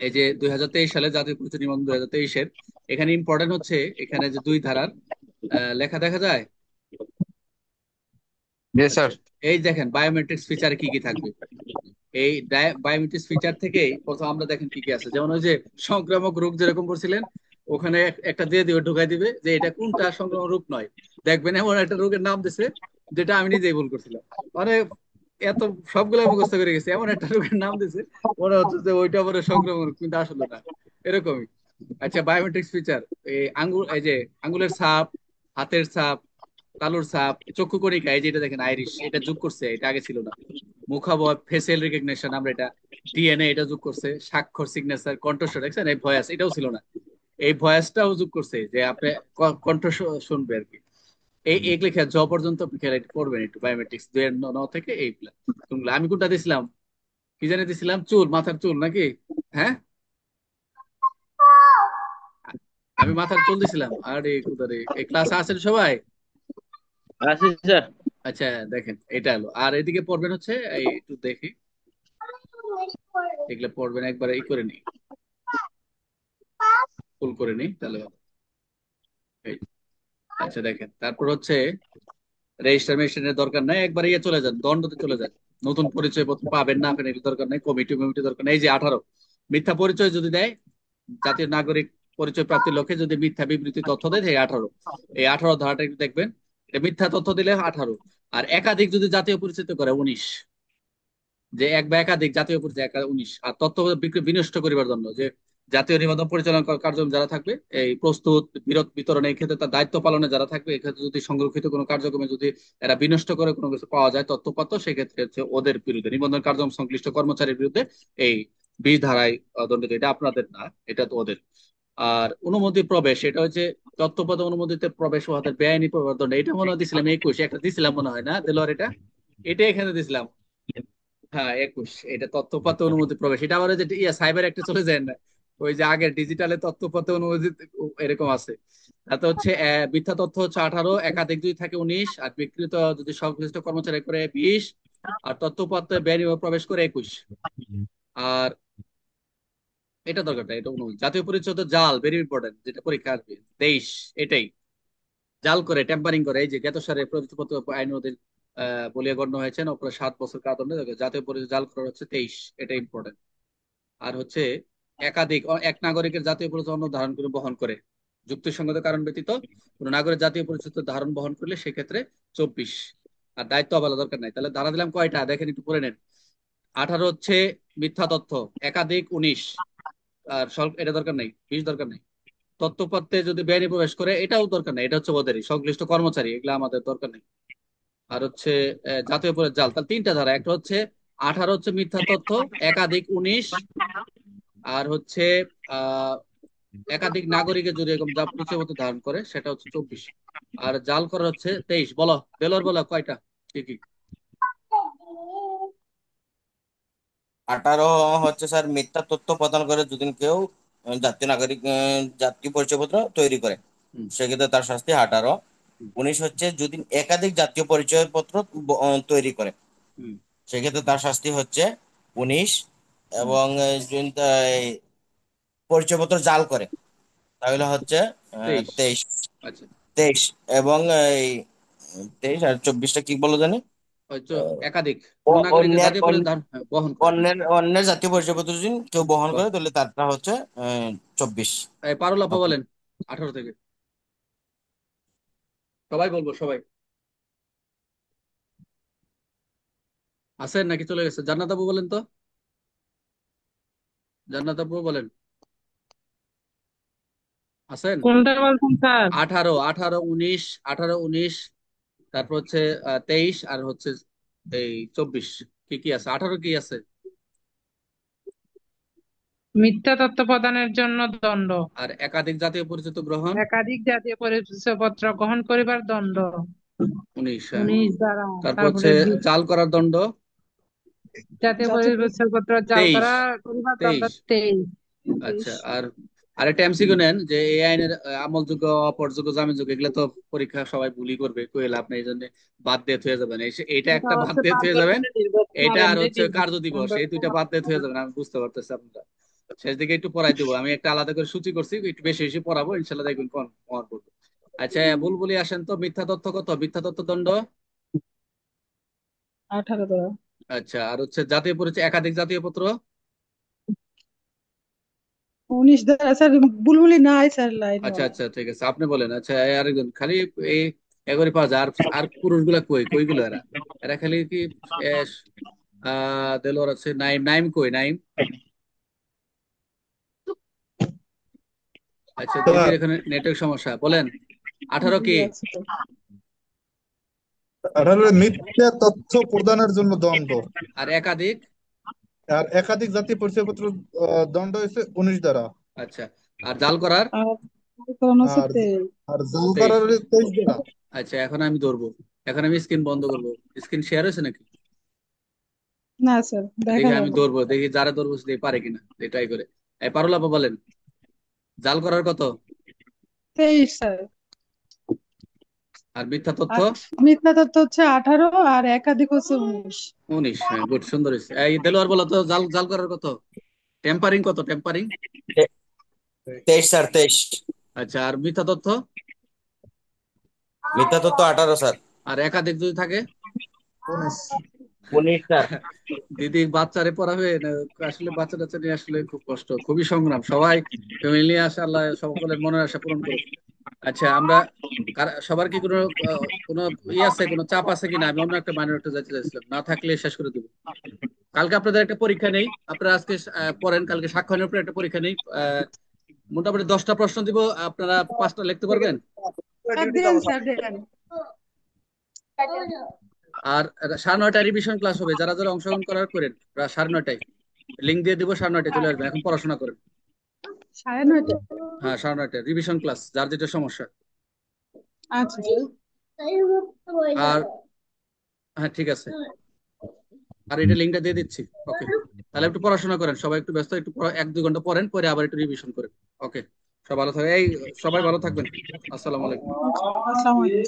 এই যে 2023 সালে জাতীয় পরিচয় নিবন্ধন 2023-এর, এখানে ইম্পর্টেন্ট হচ্ছে, এখানে যে দুই ধারার লেখা দেখা যায়। জি স্যার। আচ্ছা, এই দেখেন বায়োমেট্রিক্স ফিচার কি কি থাকবে। এই বায়োমেট্রিক্স ফিচার থেকেই প্রথম আমরা দেখেন কি কি আছে, যেমন ওই যে সংক্রামক রোগ যেরকম করছিলেন, ওখানে একটা দিয়ে দিবে, ঢুকাই দিবে যে এটা কোনটা সংক্রামক রোগ নয়। দেখবেন এমন একটা রোগের নাম দিছে যেটা আমি নিজেই ভুল করছিলাম। মানে এত সবগুলো মুখস্থ করে গেছে, এমন একটা রোগের নাম দিছে মনে হচ্ছে যে ওইটা বড় সংক্রমণ, কিন্তু আসলে না, এরকমই। আচ্ছা, বায়োমেট্রিক্স ফিচার, এই আঙ্গুল, এই যে আঙ্গুলের ছাপ, হাতের ছাপ, তালুর ছাপ, চক্ষু কণিকা, এই যে এটা দেখেন আইরিশ, এটা যোগ করছে, এটা আগে ছিল না। মুখাবয়, ফেসিয়াল রিকগনিশন, আমরা এটা ডিএনএ, এটা যোগ করছে। স্বাক্ষর, সিগনেচার, কণ্ঠস্বর, দেখছেন এই ভয়েস, এটাও ছিল না। এই ভয়েসটাও যোগ করছে যে আপনি কণ্ঠ শুনবে আর কি। এই এক লেখা জ পর্যন্ত আপনি খেলা পড়বেন একটু, বায়োমেট্রিক্স 2 এর 9 থেকে এইগুলা। তোমরা, আমি কোনটা দিছিলাম, কি জানি দিছিলাম, চুল, মাথার চুল নাকি? হ্যাঁ, আমি মাথার চুল দিছিলাম। আরে কুদারে, এই ক্লাসে আছেন সবাই? আছি স্যার। আচ্ছা, দেখেন এটা হলো। আর এদিকে পড়বেন হচ্ছে, এই একটু দেখি, এগুলো পড়বেন একবারে ই করে নি, ফুল করে নি, তাহলে ভালো। এই, আচ্ছা দেখেন, তারপর হচ্ছে রেজিস্ট্রেশনের দরকার নাই, একবার ইয়ে চলে যান, দণ্ডতে চলে যান। নতুন পরিচয় পত্র পাবেন না আপনি, এগুলো দরকার নাই। কমিটি কমিটি দরকার নাই। এই যে 18, মিথ্যা পরিচয় যদি দেয়, জাতীয় নাগরিক পরিচয় প্রাপ্তির লক্ষ্যে যদি মিথ্যা বিবৃতি তথ্য দেয়, এই 18। এই 18 ধারাটা একটু দেখবেন। এটা মিথ্যা তথ্য দিলে 18। আর একাধিক যদি জাতীয় পরিচিত করে, 19। যে এক বা একাধিক জাতীয় পরিচয়, 19। আর তথ্য বিনষ্ট করিবার জন্য, যে জাতীয় নিবন্ধন পরিচালনা কার্যক্রম যারা থাকবে, এই প্রস্তুত বিতরণ, এই ক্ষেত্রে তার দায়িত্ব পালনে যারা থাকবে, এক্ষেত্রে যদি সংরক্ষিত কোনো কার্যক্রমে যদি এরা বিনষ্ট করে কোনো কিছু পাওয়া যায় তথ্যপত্র, সেক্ষেত্রে হচ্ছে ওদের বিরুদ্ধে, নিবন্ধন কার্যক্রম সংশ্লিষ্ট কর্মচারীর বিরুদ্ধে এই 20 ধারায় দণ্ডিত। এটা আপনাদের না, এটা তো ওদের। আর অনুমতি প্রবেশ, এটা হচ্ছে তথ্যপত্র অনুমোদিত প্রবেশ ও হাতের বেআইনি প্রবেশ দণ্ড। এটা মনে হয় দিছিলাম 21, একটা দিছিলাম মনে হয় না দেলোয়ার, এটা এটা এখানে দিছিলাম। হ্যাঁ, 21, এটা তথ্যপত্র অনুমতি প্রবেশ। এটা আবার ওই যে সাইবার একটা চলে যায় না, ওই যে আগের ডিজিটালে তথ্যপত্র অনুমতি এরকম আছে। তাতে হচ্ছে মিথ্যা তথ্য হচ্ছে 18, একাধিক যদি থাকে 19, আর বিকৃত যদি সংশ্লিষ্ট কর্মচারী করে 20, আর তথ্যপত্রে বেআইনি প্রবেশ করে 21। আর এটা দরকার নাই, এটা অনুমতি। জাতীয় পরিচয় তো জাল, ভেরি ইম্পর্টেন্ট, যেটা পরীক্ষা আসবে 23, এটাই জাল করে, টেম্পারিং করে, এই যে জ্ঞাতসারে প্রযুক্তিপত্র আইন অধীন বলিয়া গণ্য হয়েছেন, অপরাধ 7 বছর কারাদণ্ড। জাতীয় পরিচয় জাল করা হচ্ছে 23, এটা ইম্পর্টেন্ট। আর হচ্ছে একাধিক এক নাগরিকের জাতীয় পরিচয় অন্য ধারণ করে বহন করে, যুক্তিসঙ্গত কারণ ব্যতীত কোন নাগরিক জাতীয় পরিচয় ধারণ বহন করলে সেক্ষেত্রে 24। আর দায়িত্ব বলা দরকার নাই, তাহলে ধারা দিলাম কয়টা দেখেন একটু পড়ে নেন। 18 হচ্ছে মিথ্যা তথ্য, একাধিক 19। আর এটা দরকার নাই, 20 দরকার নাই। তথ্যপত্রে যদি বেআইনি প্রবেশ করে, এটাও দরকার নাই, এটা হচ্ছে ওদেরই সংশ্লিষ্ট কর্মচারী, এগুলো আমাদের দরকার নেই। আর হচ্ছে জাতীয় পরিচয় জাল, তাহলে 3টা ধারা। একটা হচ্ছে 18 হচ্ছে মিথ্যা তথ্য, একাধিক 19। আর হচ্ছে আহ একাধিক নাগরিকের যদি এরকম যা পরিচয়পত্র ধারণ করে, সেটা হচ্ছে 24। আর জাল করা হচ্ছে 23। বলো বেলর, বলো কয়টা, কি কি? 18 হচ্ছে স্যার মিথ্যা তথ্য প্রদান করে যদি কেউ জাতীয় নাগরিক জাতীয় পরিচয়পত্র তৈরি করে, হুম, সেক্ষেত্রে তার শাস্তি 18। হুম, 19 হচ্ছে যদি একাধিক জাতীয় পরিচয়পত্র তৈরি করে, হুম, সেক্ষেত্রে তার শাস্তি হচ্ছে 19। হুম। এবং যদি এই পরিচয়পত্র জাল করে, তাহলে হচ্ছে 23। 23। আচ্ছা, 23 এবং এই 23 আর 24টা কি বলো জানি। হয়তো একাধিক কোন নাগরিকের অন্যের জাতীয় পরিচয় বহন করে। অন্যের অন্যের জাতীয় পরিচয়পত্র যদি কেউ বহন বল, করে, তাহলে তারটা হচ্ছে 24। এই পারুল আপা বলেন, 18 থেকে সবাই বলবো, সবাই আছেন নাকি চলে গেছে? জান্নাত আপু বলেন তো, জান্নাত আপু বলেন, আছেন? কোনটা বলছেন স্যার? 18, 18, 19, 18, 19, তারপর হচ্ছে 23, আর হচ্ছে এই 24। কি কি আছে? 18 কি আছে? মিথ্যা তথ্য প্রদানের জন্য দণ্ড। আর একাধিক জাতীয় পরিচিত গ্রহণ, একাধিক জাতীয় পরিচয়পত্র গ্রহণ করিবার দণ্ড। 19। হ্যাঁ, 19 দ্বারা। তারপর হচ্ছে তারপরে 20, জাল করার দণ্ড, জাতীয় পরিচয়পত্র জাল 23। করা করিবার দণ্ড 23, 23। আচ্ছা। 23। আর আর একটা এমসিকিউ নেন যে এই আইনের আমলযোগ্য, অপরযোগ্য, জামিনযোগ্য, এগুলো তো পরীক্ষা সবাই ভুলই করবে, কই লাভ নেই, এই জন্য বাদ দিয়ে হয়ে যাবেন। এইটা এটা একটা বাদ হচ্ছে দিয়ে 5 হয়ে যাবেন। বছরের নির্বাচন এটা হবে আর এমনি হচ্ছে কার্য দিবস, এই দুইটা বাদ দিয়ে হয়ে যাবেন, আমি বুঝতে পারতেছি আপনারা। শেষ দিকে একটু পড়াই দেবো, আমি একটা আলাদা করে সূচি করছি, একটু বেশি বেশি পড়াবো, ইনশাল্লাহ দেখবেন কম কম পড়বো। আচ্ছা, বুলবুলি আসেন তো, মিথ্যা তথ্য কত, মিথ্যা তথ্য দণ্ড? 18 দ্বারা। আচ্ছা, আর হচ্ছে জাতীয় পরিচয়, একাধিক জাতীয় পত্র? 19 দ্বারা স্যার, বুলবুলি নাই স্যার আচ্ছা লাইনওয়ালা। আচ্ছা, ঠিক আছে, আপনি বলেন। আচ্ছা, আরেকজন খালি এই এগোরে পাওয়া যায়। আর আর পুরুষ গুলা কই, কই গুলো এরা? এরা খালি কি দেলোয়ার আছে, নাইম, নাইম কই, নাইম? আচ্ছা, স্যার দিদির এখানে নেটওয়ার্ক সমস্যা, বলেন। 18 জি কি? আছে তো। 18 মিথ্যা তথ্য প্রদানের জন্য দণ্ড। আর একাধিক? আর একাধিক জাতীয় পরিচয়পত্র দণ্ড হয়েছে 19 দ্বারা। আচ্ছা, আর জাল করার? আর করানো হচ্ছে আর 23। আর জাল 23। করার হলো 23 দ্বারা। আচ্ছা, এখন আমি ধরবো, এখন আমি স্ক্রিন বন্ধ করবো। স্ক্রিন শেয়ার হয়েছে নাকি? না স্যার, দেখা দেখি আমি যাবে। ধরবো, দেখি যারা ধরবো সে পারে কিনা, ট্রাই করে। পারুল আপা বলেন, জাল করার কত? 23 স্যার। আর মিথ্যা তথ্য? আর মিথ্যা তথ্য হচ্ছে 18, আর একাধিক হচ্ছে 19। 19। হ্যাঁ, গুড, সুন্দর হয়েছে। এই দেলোয়ার বলো তো, জাল জাল করার কত? টেম্পারিং কত, টেম্পারিং? 23 স্যার, 23। আচ্ছা, আর মিথ্যা তথ্য? মিথ্যা তথ্য 18 স্যার। আর একাধিক যদি থাকে? 19। 19 স্যার। দিদি বাচ্চারে পড়াবে না, আসলে বাচ্চা টাচ্চা নিয়ে আসলে খুব কষ্ট, খুবই সংগ্রাম। সবাই ফ্যামিলি নিয়ে আসে, আল্লাহ সকলের মনের আশা পূরণ করুক। আচ্ছা, আমরা সবার কি কোনো কোনো আছে, কোনো চাপ আছে কিনা? আমি অন্য একটা মাইনরিটি যেতে চাইছিলাম, না থাকলে শেষ করে দেবো। কালকে আপনাদের একটা পরীক্ষা নেই, আপনারা আজকে পড়েন, কালকে সাক্ষ্যয়নের উপরে একটা পরীক্ষা নেই। মোটামুটি 10টা প্রশ্ন দিব, আপনারা 5টা লিখতে পারবেন? স্যার দেন, স্যার দেন। আর 9:30 রিভিশন ক্লাস হবে, যারা যারা অংশগ্রহণ করার করেন। 9:30, লিঙ্ক দিয়ে দিব, 9:30 চলে আসবেন, এখন পড়াশোনা করেন। 9:30। হ্যাঁ, 9:30 রিভিশন ক্লাস, যার যেটা সমস্যা। আচ্ছা স্যার। আর হ্যাঁ, ঠিক আছে, আর এটা লিঙ্কটা দিয়ে দিচ্ছি। ওকে, তাহলে একটু পড়াশোনা করেন, সবাই একটু ব্যস্ত, একটু 1-2 ঘন্টা পড়েন, পরে আবার একটু রিভিশন করেন। ওকে, সবাই ভালো থাকবেন, সবাই ভালো থাকবেন। আসসালামু আলাইকুম। আসসালামু আলাইকুম।